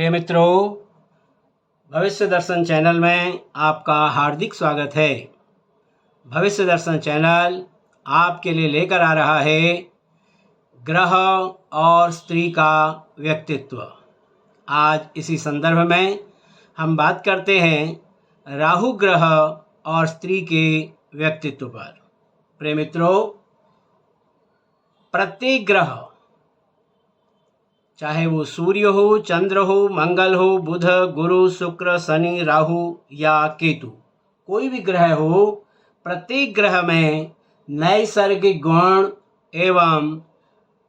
प्रिय मित्रों, भविष्य दर्शन चैनल में आपका हार्दिक स्वागत है। भविष्य दर्शन चैनल आपके लिए लेकर आ रहा है ग्रह और स्त्री का व्यक्तित्व। आज इसी संदर्भ में हम बात करते हैं राहु ग्रह और स्त्री के व्यक्तित्व पर। प्रिय मित्रों, प्रत्येक ग्रह, चाहे वो सूर्य हो, चंद्र हो, मंगल हो, बुध, गुरु, शुक्र, शनि, राहु या केतु, कोई भी ग्रह हो, प्रत्येक ग्रह में नैसर्गिक गुण एवं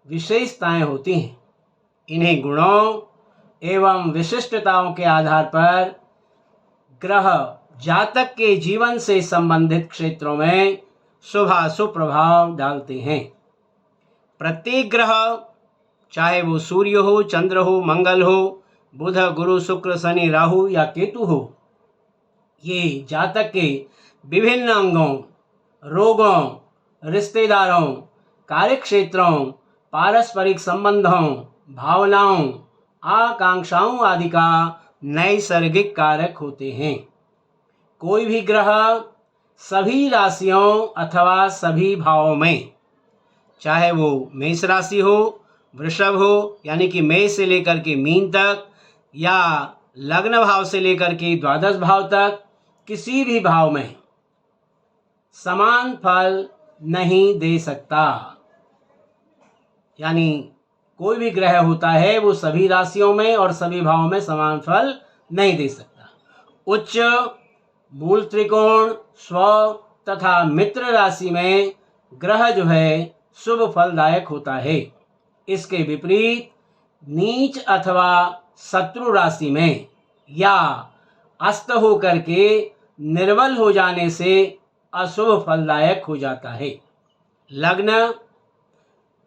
विशेषताएं होती हैं। इन्हीं गुणों एवं विशिष्टताओं के आधार पर ग्रह जातक के जीवन से संबंधित क्षेत्रों में शुभाशुभ प्रभाव डालते हैं। प्रत्येक ग्रह, चाहे वो सूर्य हो, चंद्र हो, मंगल हो, बुध, गुरु, शुक्र, शनि, राहु या केतु हो, ये जातक के विभिन्न अंगों, रोगों, रिश्तेदारों, कार्यक्षेत्रों, पारस्परिक संबंधों, भावनाओं, आकांक्षाओं आदि का नैसर्गिक कारक होते हैं। कोई भी ग्रह सभी राशियों अथवा सभी भावों में, चाहे वो मेष राशि हो, वृषभ हो यानी कि मेष से लेकर के मीन तक, या लग्न भाव से लेकर के द्वादश भाव तक, किसी भी भाव में समान फल नहीं दे सकता। यानी कोई भी ग्रह होता है वो सभी राशियों में और सभी भावों में समान फल नहीं दे सकता। उच्च, मूल त्रिकोण, स्व तथा मित्र राशि में ग्रह जो है शुभ फलदायक होता है। इसके विपरीत नीच अथवा शत्रु राशि में या अस्त होकर के निर्बल हो जाने से अशुभ फलदायक हो जाता है। लग्न,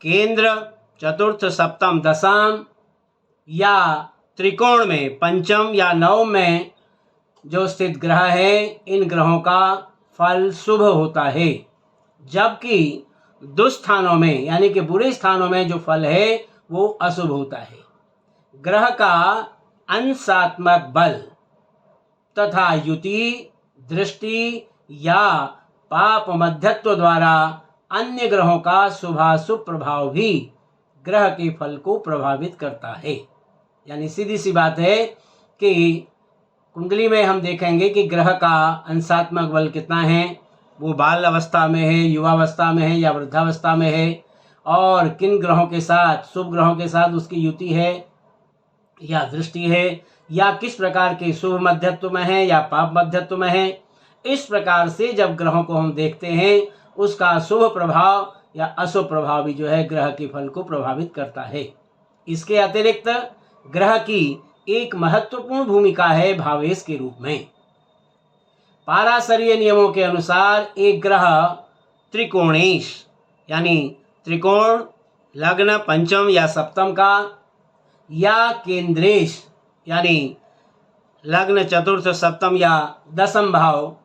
केंद्र, चतुर्थ, सप्तम, दशम या त्रिकोण में पंचम या नवम में जो स्थित ग्रह है, इन ग्रहों का फल शुभ होता है, जबकि दुस्थानों में यानी कि बुरे स्थानों में जो फल है वो अशुभ होता है। ग्रह का अंशात्मक बल तथा युति, दृष्टि या पाप मध्यत्व द्वारा अन्य ग्रहों का शुभाशुभ प्रभाव भी ग्रह के फल को प्रभावित करता है। यानी सीधी सी बात है कि कुंडली में हम देखेंगे कि ग्रह का अंशात्मक बल कितना है, वो बाल अवस्था में है, युवावस्था में है या वृद्धावस्था में है, और किन ग्रहों के साथ, शुभ ग्रहों के साथ उसकी युति है या दृष्टि है, या किस प्रकार के शुभ मध्यत्व में है या पाप मध्यत्व में है। इस प्रकार से जब ग्रहों को हम देखते हैं, उसका शुभ प्रभाव या अशुभ प्रभाव भी जो है ग्रह के फल को प्रभावित करता है। इसके अतिरिक्त ग्रह की एक महत्वपूर्ण भूमिका है भावेश के रूप में। पाराशरीय नियमों के अनुसार एक ग्रह त्रिकोणेश यानी त्रिकोण, लग्न, पंचम या सप्तम का, या केंद्रेश यानी लग्न, चतुर्थ, सप्तम या दशम भाव,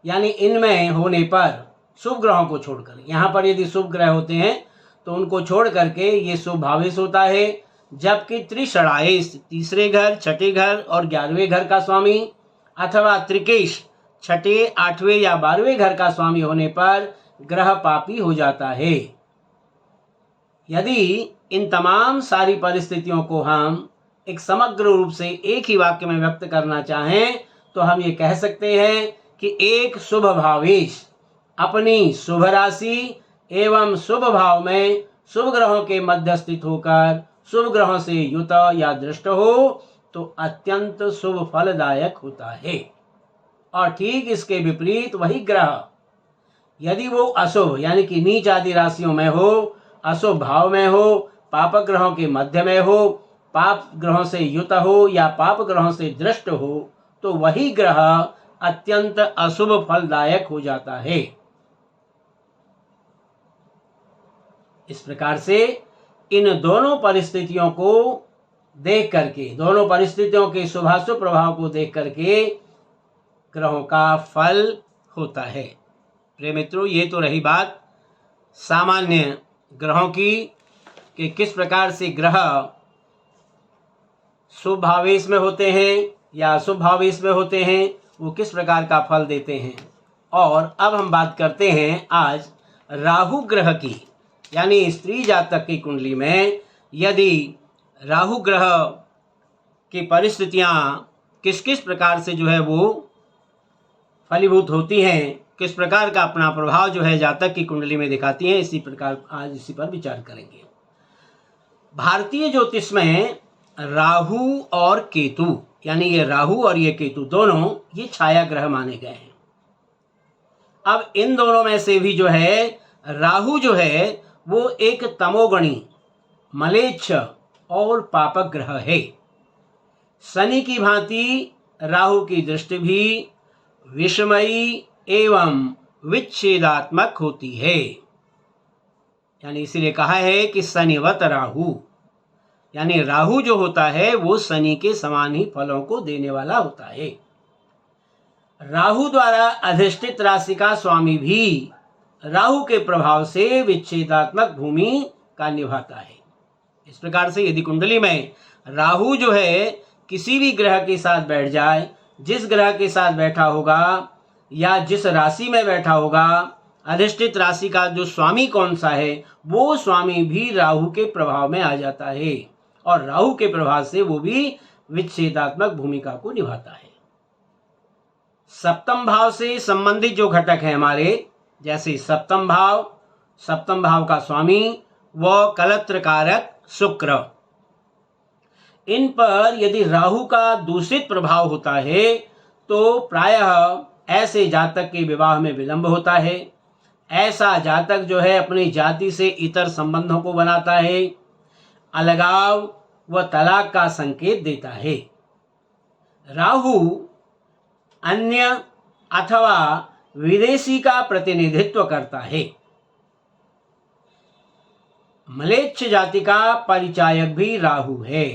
यानी इनमें होने पर शुभ ग्रहों को छोड़कर, यहाँ पर यदि शुभ ग्रह होते हैं तो उनको छोड़ करके ये शुभ भावेश होता है। जबकि त्रिषणाएश, तीसरे घर, छठे घर और 11वें घर का स्वामी, अथवा त्रिकेश, छठे, 8वें या 12वें घर का स्वामी होने पर ग्रह पापी हो जाता है। यदि इन तमाम सारी परिस्थितियों को हम एक समग्र रूप से एक ही वाक्य में व्यक्त करना चाहें तो हम ये कह सकते हैं कि एक शुभ भावेश अपनी शुभ राशि एवं शुभ भाव में शुभ ग्रहों के मध्य स्थित होकर शुभ ग्रहों से युत या दृष्ट हो तो अत्यंत शुभ फलदायक होता है। और ठीक इसके विपरीत वही ग्रह यदि वो अशुभ यानी कि नीच आदि राशियों में हो, अशुभ भाव में हो, पाप ग्रहों के मध्य में हो, पाप ग्रहों से युत हो या पाप ग्रहों से दृष्ट हो, तो वही ग्रह अत्यंत अशुभ फलदायक हो जाता है। इस प्रकार से इन दोनों परिस्थितियों को देख करके, दोनों परिस्थितियों के शुभाशुभ प्रभाव को देख करके ग्रहों का फल होता है। प्रिय मित्रों, ये तो रही बात सामान्य ग्रहों की कि किस प्रकार से ग्रह शुभ भावेश में होते हैं या अशुभ भावेश में होते हैं, वो किस प्रकार का फल देते हैं। और अब हम बात करते हैं आज राहु ग्रह की, यानी स्त्री जातक की कुंडली में यदि राहु ग्रह की परिस्थितियाँ किस किस प्रकार से जो है वो फलीभूत होती हैं, किस प्रकार का अपना प्रभाव जो है जातक की कुंडली में दिखाती हैं, इसी प्रकार आज इसी पर विचार करेंगे। भारतीय ज्योतिष में राहु और केतु, यानी ये राहु और ये केतु दोनों ये छाया ग्रह माने गए हैं। अब इन दोनों में से भी जो है राहु जो है वो एक तमोगणी, मलेच्छ और पापक ग्रह है। शनि की भांति राहु की दृष्टि भी विषमयी एवं विच्छेदात्मक होती है, यानी इसीलिए कहा है कि शनिवत राहु, यानी राहु जो होता है वो शनि के समान ही फलों को देने वाला होता है। राहु द्वारा अधिष्ठित राशि का स्वामी भी राहु के प्रभाव से विच्छेदात्मक भूमि का निभाता है। इस प्रकार से यदि कुंडली में राहु जो है किसी भी ग्रह के साथ बैठ जाए, जिस ग्रह के साथ बैठा होगा या जिस राशि में बैठा होगा, अधिष्ठित राशि का जो स्वामी कौन सा है वो स्वामी भी राहु के प्रभाव में आ जाता है और राहु के प्रभाव से वो भी विच्छेदात्मक भूमिका को निभाता है। सप्तम भाव से संबंधित जो घटक है हमारे, जैसे सप्तम भाव का स्वामी व कलत्र कारक शुक्र, इन पर यदि राहु का दूषित प्रभाव होता है तो प्रायः ऐसे जातक के विवाह में विलंब होता है। ऐसा जातक जो है अपनी जाति से इतर संबंधों को बनाता है, अलगाव व तलाक का संकेत देता है। राहु अन्य अथवा विदेशी का प्रतिनिधित्व करता है। मलेच्छ जाति का परिचायक भी राहु है।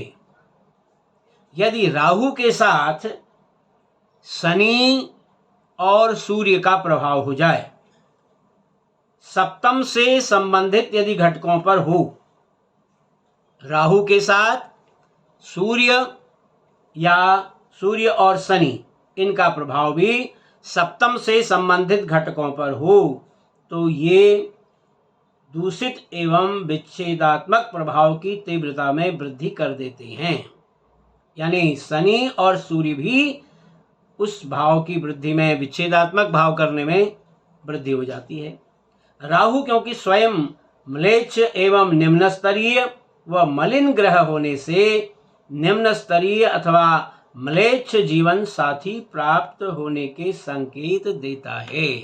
यदि राहु के साथ शनि और सूर्य का प्रभाव हो जाए, सप्तम से संबंधित यदि घटकों पर हो, राहु के साथ सूर्य या सूर्य और शनि इनका प्रभाव भी सप्तम से संबंधित घटकों पर हो, तो ये दूषित एवं विच्छेदात्मक प्रभाव की तीव्रता में वृद्धि कर देते हैं। यानी शनि और सूर्य भी उस भाव की वृद्धि में, विच्छेदात्मक भाव करने में वृद्धि हो जाती है। राहु क्योंकि स्वयं म्लेच्छ एवं निम्न स्तरीय व मलिन ग्रह होने से निम्न स्तरीय अथवा म्लेच्छ जीवन साथी प्राप्त होने के संकेत देता है।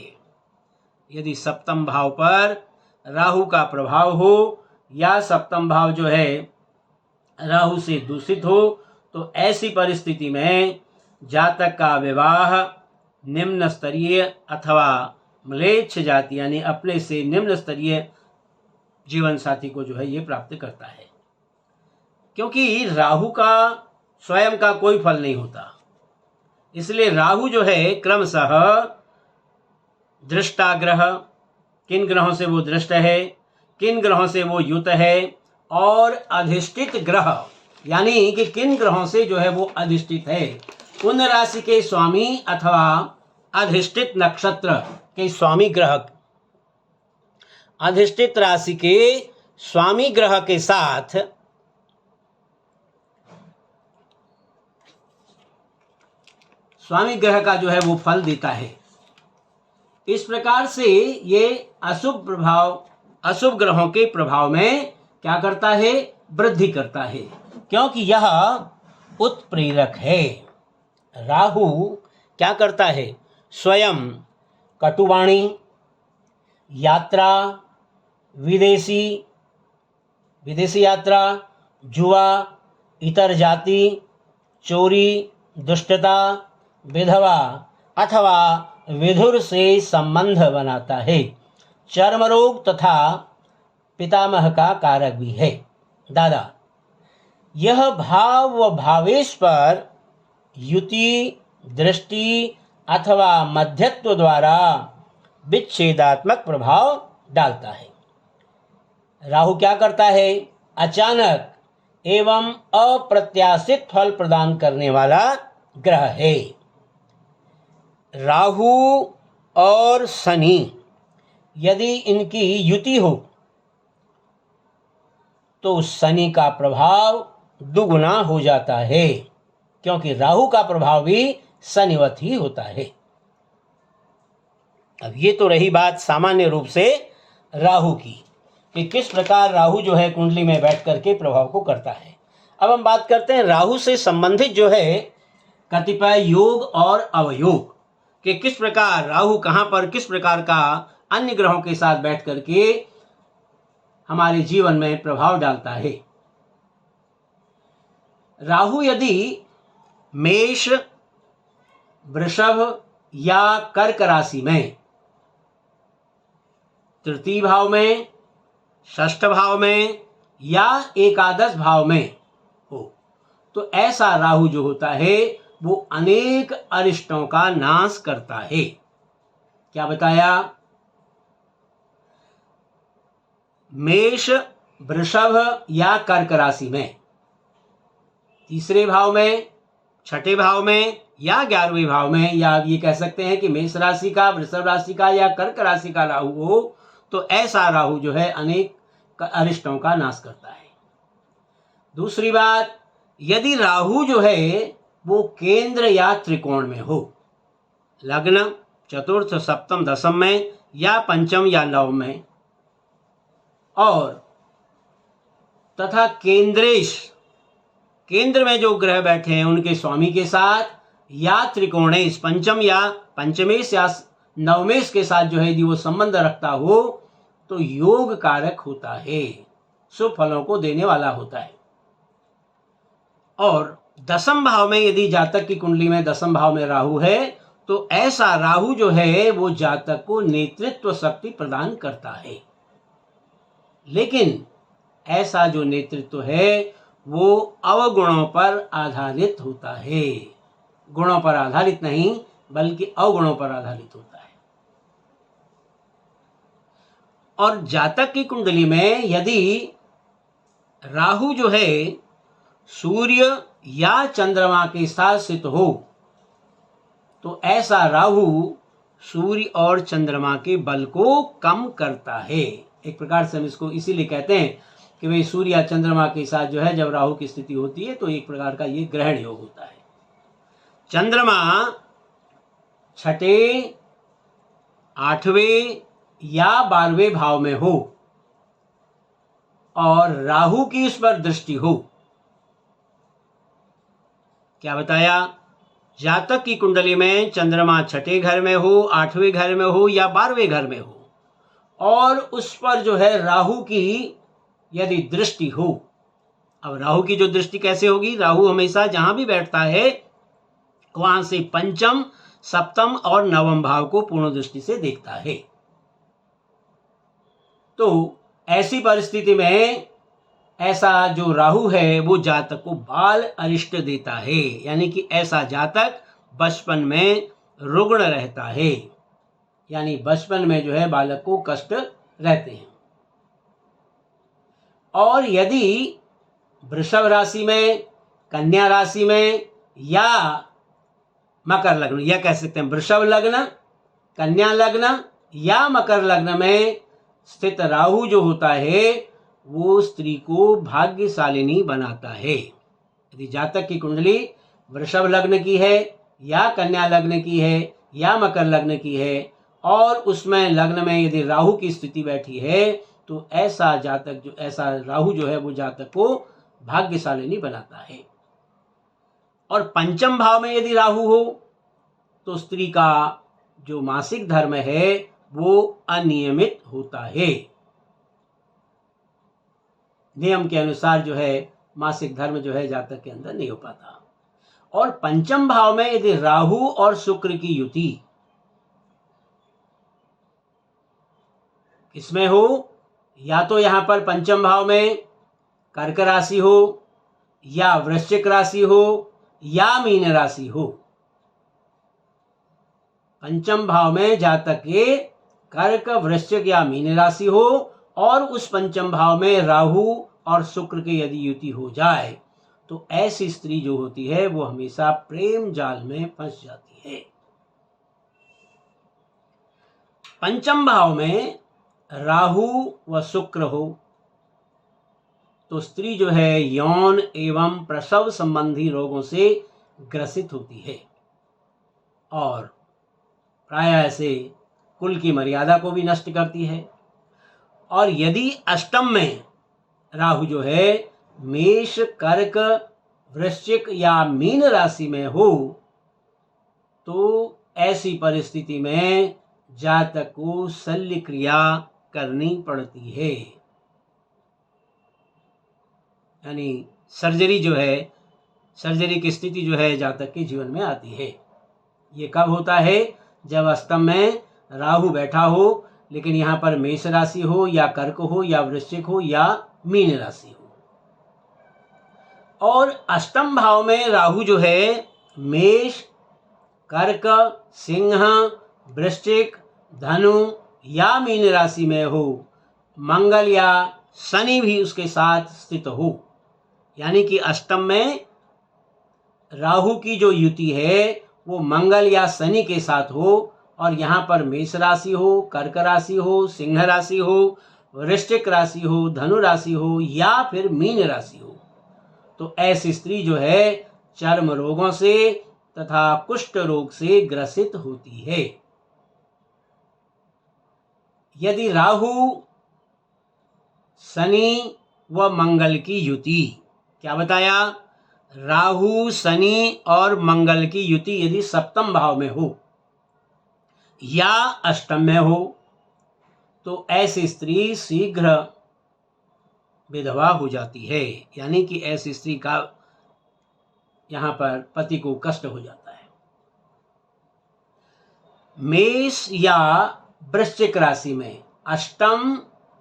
यदि सप्तम भाव पर राहु का प्रभाव हो या सप्तम भाव जो है राहु से दूषित हो, तो ऐसी परिस्थिति में जातक का विवाह निम्न स्तरीय अथवा म्लेच्छ जाति यानी अपने से निम्न स्तरीय जीवन साथी को जो है ये प्राप्त करता है। क्योंकि राहु का स्वयं का कोई फल नहीं होता, इसलिए राहु जो है क्रमशः दृष्टा ग्रह, किन ग्रहों से वो दृष्ट है, किन ग्रहों से वो युत है, और अधिष्ठित ग्रह यानी कि किन ग्रहों से जो है वो अधिष्ठित है, उन राशि के स्वामी अथवा अधिष्ठित नक्षत्र के स्वामी ग्रह, अधिष्ठित राशि के स्वामी ग्रह के साथ स्वामी ग्रह का जो है वो फल देता है। इस प्रकार से ये अशुभ ग्रहों के प्रभाव में क्या करता है, वृद्धि करता है, क्योंकि यह उत्प्रेरक है। राहु क्या करता है, स्वयं कटुवाणी, यात्रा, विदेशी यात्रा, जुआ, इतर जाति, चोरी, दुष्टता, विधवा अथवा विधुर से संबंध बनाता है। चर्म रोग तथा पितामह का कारक भी है। दादा, यह भाव व भावेश पर युति, दृष्टि अथवा मध्यत्व द्वारा विच्छेदात्मक प्रभाव डालता है। राहु क्या करता है, अचानक एवं अप्रत्याशित फल प्रदान करने वाला ग्रह है। राहु और शनि यदि इनकी युति हो तो शनि का प्रभाव दुगुना हो जाता है, क्योंकि राहु का प्रभाव भी शनिवत ही होता है। अब ये तो रही बात सामान्य रूप से राहु की, कि किस प्रकार राहु जो है कुंडली में बैठ करके प्रभाव को करता है। अब हम बात करते हैं राहु से संबंधित जो है कतिपय योग और अवयोग, कि किस प्रकार राहु कहाँ पर किस प्रकार का अन्य ग्रहों के साथ बैठ करके हमारे जीवन में प्रभाव डालता है। राहु यदि मेष, वृषभ या कर्क राशि में, तृतीय भाव में, षष्ठ भाव में या एकादश भाव में हो, तो ऐसा राहु जो होता है वो अनेक अरिष्टों का नाश करता है। क्या बताया? मेष, वृषभ या कर्क राशि में, तीसरे भाव में, छठे भाव में या 11वें भाव में, या आप ये कह सकते हैं कि मेष राशि का, वृषभ राशि का या कर्क राशि का राहु हो, तो ऐसा राहु जो है अनेक अरिष्टों का नाश करता है। दूसरी बात, यदि राहु जो है वो केंद्र या त्रिकोण में हो, लग्न, चतुर्थ, सप्तम, दशम में या पंचम या नवम में, और तथा केंद्रेश, केंद्र में जो ग्रह बैठे हैं उनके स्वामी के साथ, या त्रिकोणेश, पंचम या पंचमेश या नवमेश के साथ जो है यदि वो संबंध रखता हो तो योग कारक होता है, शुभ फलों को देने वाला होता है। और दसम भाव में यदि जातक की कुंडली में दसम भाव में राहु है तो ऐसा राहु जो है वो जातक को नेतृत्व शक्ति प्रदान करता है, लेकिन ऐसा जो नेतृत्व है वो अवगुणों पर आधारित होता है, गुणों पर आधारित नहीं बल्कि अवगुणों पर आधारित होता है। और जातक की कुंडली में यदि राहु जो है सूर्य या चंद्रमा के साथ स्थित हो तो ऐसा राहु सूर्य और चंद्रमा के बल को कम करता है। एक प्रकार से हम इसको इसीलिए कहते हैं कि भाई सूर्य या चंद्रमा के साथ जो है जब राहु की स्थिति होती है तो एक प्रकार का ये ग्रहण योग होता है। चंद्रमा छठे, आठवें या 12वें भाव में हो और राहु की इस पर दृष्टि हो, क्या बताया? जातक की कुंडली में चंद्रमा छठे घर में हो, 8वें घर में हो या 12वें घर में हो और उस पर जो है राहु की यदि दृष्टि हो। अब राहु की जो दृष्टि कैसे होगी? राहु हमेशा जहां भी बैठता है वहां से पंचम, सप्तम और नवम भाव को पूर्ण दृष्टि से देखता है। तो ऐसी परिस्थिति में ऐसा जो राहु है वो जातक को बाल अरिष्ट देता है, यानी कि ऐसा जातक बचपन में रुग्ण रहता है, यानी बचपन में जो है बालक को कष्ट रहते हैं। और यदि वृषभ राशि में, कन्या राशि में या मकर लग्न, या कह सकते हैं वृषभ लग्न, कन्या लग्न या मकर लग्न में स्थित राहु जो होता है वो स्त्री को भाग्यशालिनी बनाता है। यदि जातक की कुंडली वृषभ लग्न की है या कन्या लग्न की है या मकर लग्न की है और उसमें लग्न में यदि राहु की स्थिति बैठी है तो ऐसा जातक जो ऐसा राहु जो है वो जातक को भाग्यशालिनी बनाता है। और पंचम भाव में यदि राहु हो तो स्त्री का जो मासिक धर्म है वो अनियमित होता है, नियम के अनुसार जो है मासिक धर्म जो है जातक के अंदर नहीं हो पाता। और पंचम भाव में यदि राहु और शुक्र की युति इसमें हो, या तो यहां पर पंचम भाव में कर्क राशि हो या वृश्चिक राशि हो या मीन राशि हो, पंचम भाव में जातक के कर्क, वृश्चिक या मीन राशि हो और उस पंचम भाव में राहु और शुक्र की यदि युति हो जाए तो ऐसी स्त्री जो होती है वो हमेशा प्रेम जाल में फंस जाती है। पंचम भाव में राहु व शुक्र हो तो स्त्री जो है यौन एवं प्रसव संबंधी रोगों से ग्रसित होती है और प्रायः ऐसे कुल की मर्यादा को भी नष्ट करती है। और यदि अष्टम में राहु जो है मेष, कर्क, वृश्चिक या मीन राशि में हो तो ऐसी परिस्थिति में जातक को शल्य क्रिया करनी पड़ती है, यानी सर्जरी जो है, सर्जरी की स्थिति जो है जातक के जीवन में आती है। ये कब होता है? जब अष्टम में राहु बैठा हो लेकिन यहाँ पर मेष राशि हो या कर्क हो या वृश्चिक हो या मीन राशि हो। और अष्टम भाव में राहु जो है मेष, कर्क, सिंह, वृश्चिक, धनु या मीन राशि में हो, मंगल या शनि भी उसके साथ स्थित हो, यानी कि अष्टम में राहु की जो युति है वो मंगल या शनि के साथ हो और यहाँ पर मेष राशि हो, कर्क राशि हो, सिंह राशि हो, वृश्चिक राशि हो, धनु राशि हो या फिर मीन राशि हो, तो ऐसी स्त्री जो है चर्म रोगों से तथा कुष्ठ रोग से ग्रसित होती है। यदि राहु, शनि व मंगल की युति, क्या बताया? राहु, शनि और मंगल की युति यदि सप्तम भाव में हो या अष्टम में हो तो ऐसी स्त्री शीघ्र विधवा हो जाती है, यानी कि ऐसी स्त्री का यहाँ पर पति को कष्ट हो जाता है। मेष या वृश्चिक राशि में अष्टम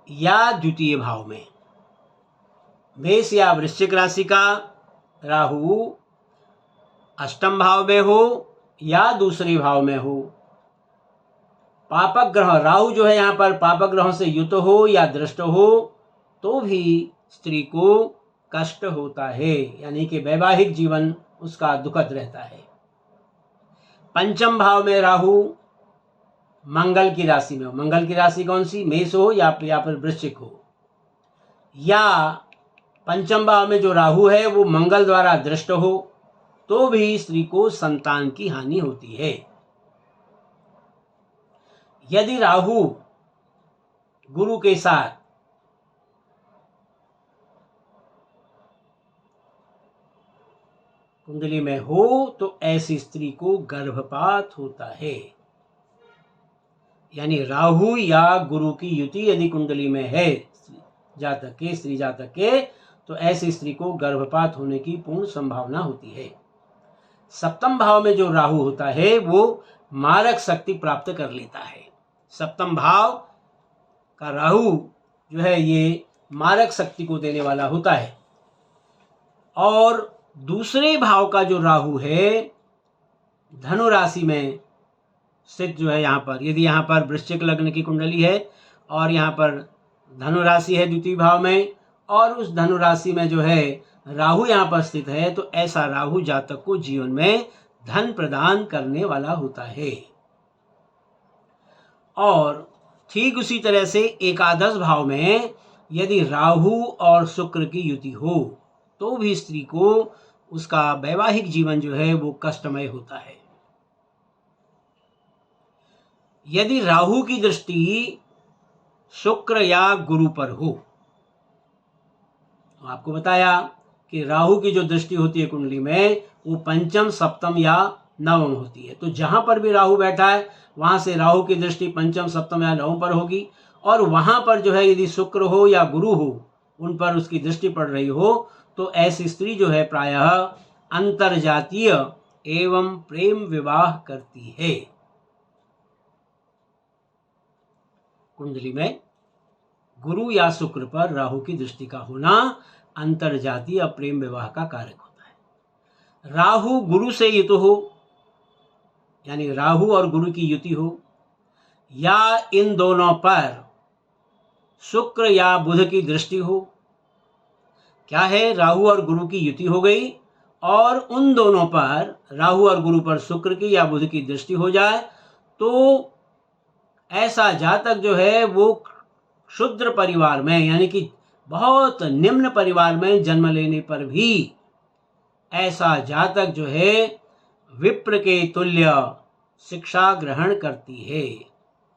या द्वितीय भाव में, मेष या वृश्चिक राशि का राहु अष्टम भाव में हो या दूसरे भाव में हो, पापक ग्रह राहु जो है यहाँ पर पापक ग्रहों से युत हो या दृष्ट हो तो भी स्त्री को कष्ट होता है, यानी कि वैवाहिक जीवन उसका दुखद रहता है। पंचम भाव में राहु मंगल की राशि में हो, मंगल की राशि कौन सी? मेष हो या फिर वृश्चिक हो, या पंचम भाव में जो राहु है वो मंगल द्वारा दृष्ट हो तो भी स्त्री को संतान की हानि होती है। यदि राहु गुरु के साथ कुंडली में हो तो ऐसी स्त्री को गर्भपात होता है, यानी राहु या गुरु की युति यदि कुंडली में है जातक के, स्त्री जातक के, तो ऐसी स्त्री को गर्भपात होने की पूर्ण संभावना होती है। सप्तम भाव में जो राहु होता है वो मारक शक्ति प्राप्त कर लेता है। सप्तम भाव का राहु जो है ये मारक शक्ति को देने वाला होता है। और दूसरे भाव का जो राहु है धनु राशि में स्थित जो है, यहाँ पर यदि यहाँ पर वृश्चिक लग्न की कुंडली है और यहाँ पर धनु राशि है द्वितीय भाव में और उस धनु राशि में जो है राहु यहाँ पर स्थित है, तो ऐसा राहु जातक को जीवन में धन प्रदान करने वाला होता है। और ठीक उसी तरह से एकादश भाव में यदि राहु और शुक्र की युति हो तो भी स्त्री को उसका वैवाहिक जीवन जो है वो कष्टमय होता है। यदि राहु की दृष्टि शुक्र या गुरु पर हो, तो आपको बताया कि राहु की जो दृष्टि होती है कुंडली में वो पंचम, सप्तम या नवम होती है। तो जहां पर भी राहु बैठा है वहां से राहु की दृष्टि पंचम, सप्तम या नवम पर होगी और वहां पर जो है यदि शुक्र हो या गुरु हो उन पर उसकी दृष्टि पड़ रही हो तो ऐसी स्त्री जो है प्रायः अंतरजातीय एवं प्रेम विवाह करती है। कुंडली में गुरु या शुक्र पर राहु की दृष्टि का होना अंतरजातीय प्रेम विवाह का कारक होता है। राहु गुरु से युत हो, यानी राहु और गुरु की युति हो, या इन दोनों पर शुक्र या बुध की दृष्टि हो, क्या है, राहु और गुरु की युति हो गई और उन दोनों पर, राहु और गुरु पर शुक्र की या बुध की दृष्टि हो जाए तो ऐसा जातक जो है वो क्षुद्र परिवार में, यानी कि बहुत निम्न परिवार में जन्म लेने पर भी ऐसा जातक जो है विप्र के तुल्य शिक्षा ग्रहण करती है।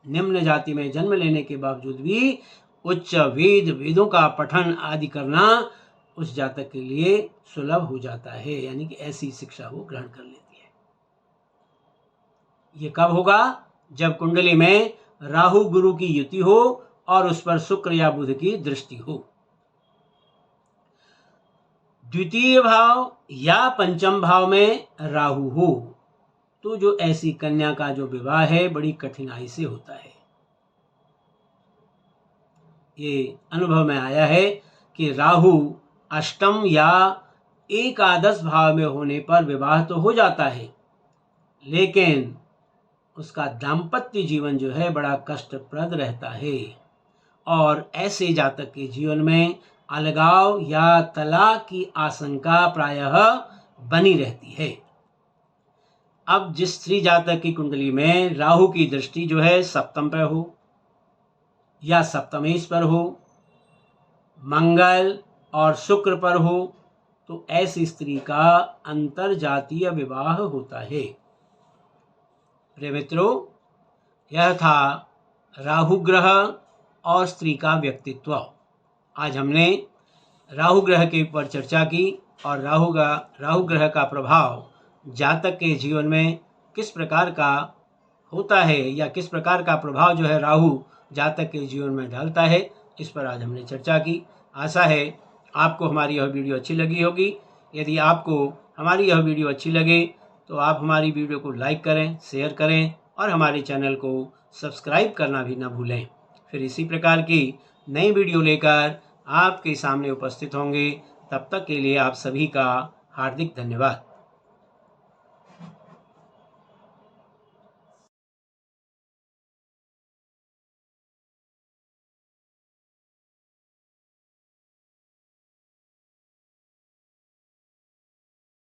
निम्न जाति में जन्म लेने के बावजूद भी उच्च वेदों का पठन आदि करना उस जातक के लिए सुलभ हो जाता है, यानी कि ऐसी शिक्षा वो ग्रहण कर लेती है। ये कब होगा? जब कुंडली में राहु गुरु की युति हो और उस पर शुक्र या बुध की दृष्टि हो। द्वितीय भाव या पंचम भाव में राहु हो तो जो ऐसी कन्या का जो विवाह है बड़ी कठिनाई से होता है। ये अनुभव में आया है कि राहु अष्टम या एकादश भाव में होने पर विवाह तो हो जाता है, लेकिन उसका दाम्पत्य जीवन जो है बड़ा कष्टप्रद रहता है और ऐसे जातक के जीवन में अलगाव या तलाक की आशंका प्रायः बनी रहती है। अब जिस स्त्री जातक की कुंडली में राहु की दृष्टि जो है सप्तम पर हो या सप्तमेश पर हो, मंगल और शुक्र पर हो, तो ऐसी स्त्री का अंतरजातीय विवाह होता है। प्रिय मित्रों, यह था राहु ग्रह और स्त्री का व्यक्तित्व। आज हमने राहु ग्रह के ऊपर चर्चा की और राहु ग्रह का प्रभाव जातक के जीवन में किस प्रकार का होता है या किस प्रकार का प्रभाव जो है राहु जातक के जीवन में डालता है, इस पर आज हमने चर्चा की। आशा है आपको हमारी यह वीडियो अच्छी लगी होगी। यदि आपको हमारी यह वीडियो अच्छी लगे तो आप हमारी वीडियो को लाइक करें, शेयर करें और हमारे चैनल को सब्सक्राइब करना भी न भूलें। फिर इसी प्रकार की नई वीडियो लेकर आपके सामने उपस्थित होंगे। तब तक के लिए आप सभी का हार्दिक धन्यवाद।